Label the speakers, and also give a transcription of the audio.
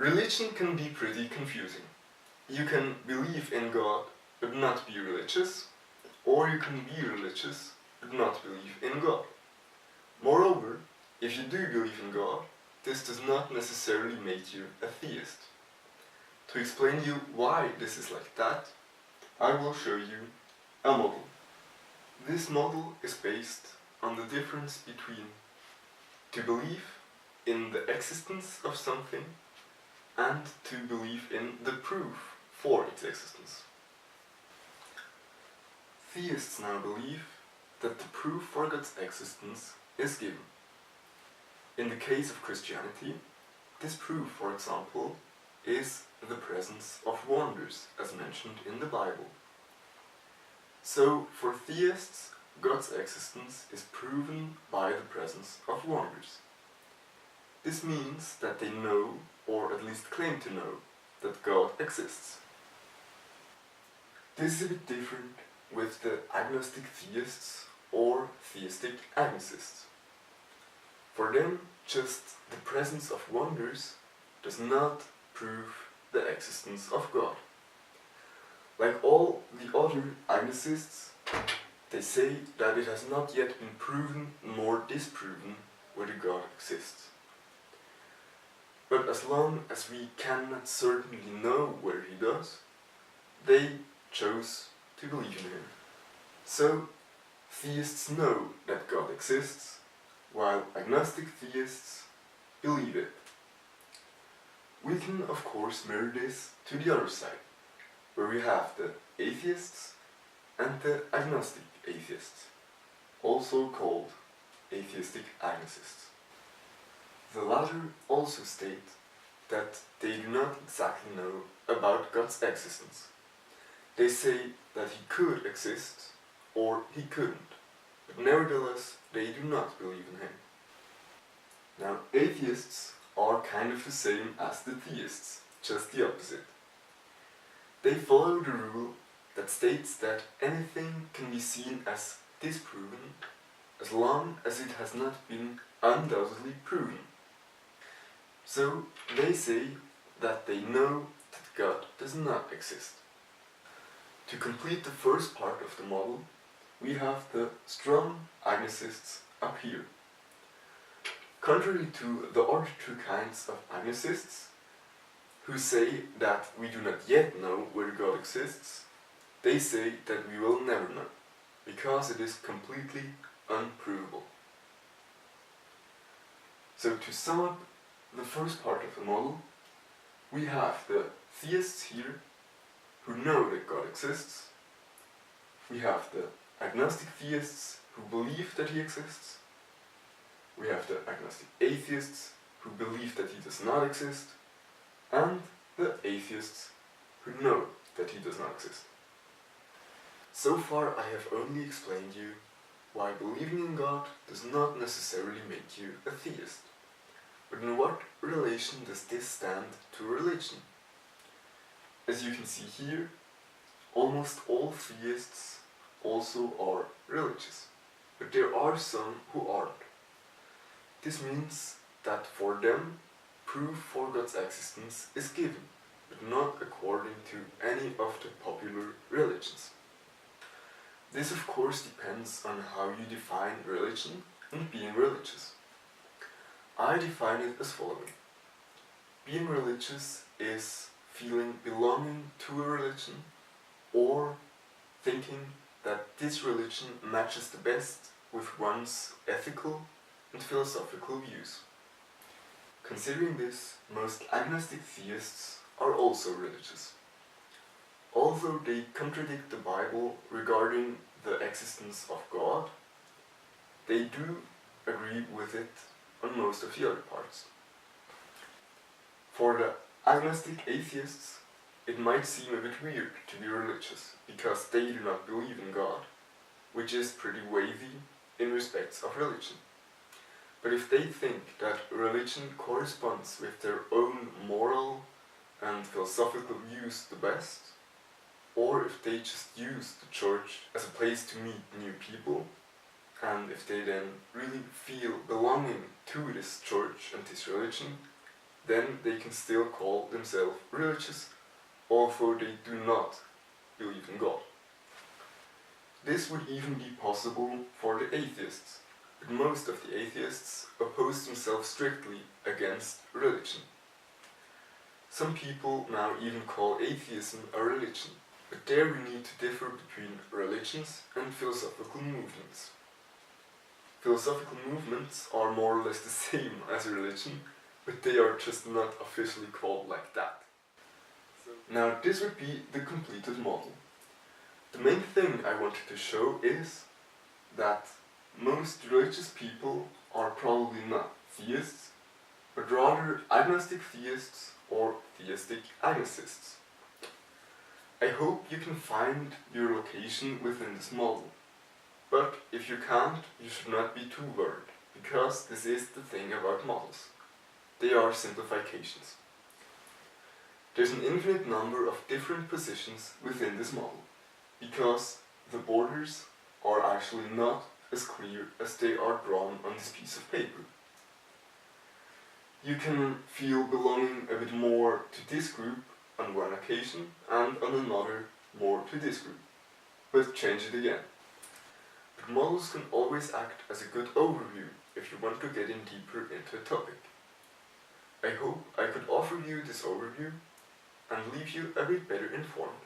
Speaker 1: Religion can be pretty confusing. You can believe in God but not be religious, or you can be religious but not believe in God. Moreover, if you do believe in God, this does not necessarily make you a theist. To explain you why this is like that, I will show you a model. This model is based on the difference between to believe in the existence of something and to believe in the proof for its existence. Theists now believe that the proof for God's existence is given. In the case of Christianity, this proof, for example, is the presence of wonders as mentioned in the Bible. So, for theists, God's existence is proven by the presence of wonders. This means that they know, or at least claim to know, that God exists. This is a bit different with the agnostic theists or theistic agnosists. For them, just the presence of wonders does not prove the existence of God. Like all the other agnosists, they say that it has not yet been proven nor disproven whether God exists. But as long as we cannot certainly know whether he does, they chose to believe in him. So, theists know that God exists, while agnostic theists believe it. We can of course mirror this to the other side, where we have the atheists and the agnostic atheists, also called atheistic agnosists. The latter also state that they do not exactly know about God's existence. They say that he could exist or he couldn't, but nevertheless they do not believe in him. Now, atheists are kind of the same as the theists, just the opposite. They follow the rule that states that anything can be seen as disproven as long as it has not been undoubtedly proven. So they say that they know that God does not exist. To complete the first part of the model, we have the strong agnosists up here. Contrary to the other two kinds of agnosists, who say that we do not yet know whether God exists, they say that we will never know, because it is completely unprovable. So to sum up the first part of the model, we have the theists here, who know that God exists. We have the agnostic theists, who believe that he exists. We have the agnostic atheists, who believe that he does not exist. And the atheists, who know that he does not exist. So far I have only explained you why believing in God does not necessarily make you a theist. But in what relation does this stand to religion? As you can see here, almost all theists also are religious, but there are some who aren't. This means that for them, proof for God's existence is given, but not according to any of the popular religions. This of course depends on how you define religion and being religious. I define it as following. Being religious is feeling belonging to a religion or thinking that this religion matches the best with one's ethical and philosophical views. Considering this, most agnostic theists are also religious. Although they contradict the Bible regarding the existence of God, they do agree with it on most of the other parts. For the agnostic atheists, it might seem a bit weird to be religious, because they do not believe in God, which is pretty wavy in respects of religion. But if they think that religion corresponds with their own moral and philosophical views the best, or if they just use the church as a place to meet new people, and if they then really feel belonging to this church and this religion, then they can still call themselves religious, although they do not believe in God. This would even be possible for the atheists, but most of the atheists oppose themselves strictly against religion. Some people now even call atheism a religion, but there we need to differ between religions and philosophical movements. Philosophical movements are more or less the same as a religion, but they are just not officially called like that. Now this would be the completed model. The main thing I wanted to show is that most religious people are probably not theists, but rather agnostic theists or theistic agnostics. I hope you can find your location within this model, but if you can't, you should not be too worried, because this is the thing about models. They are simplifications. There's an infinite number of different positions within this model, because the borders are actually not as clear as they are drawn on this piece of paper. You can feel belonging a bit more to this group on one occasion and on another more to this group, but change it again. But models can always act as a good overview if you want to get in deeper into a topic. I hope I could offer you this overview and leave you a bit better informed.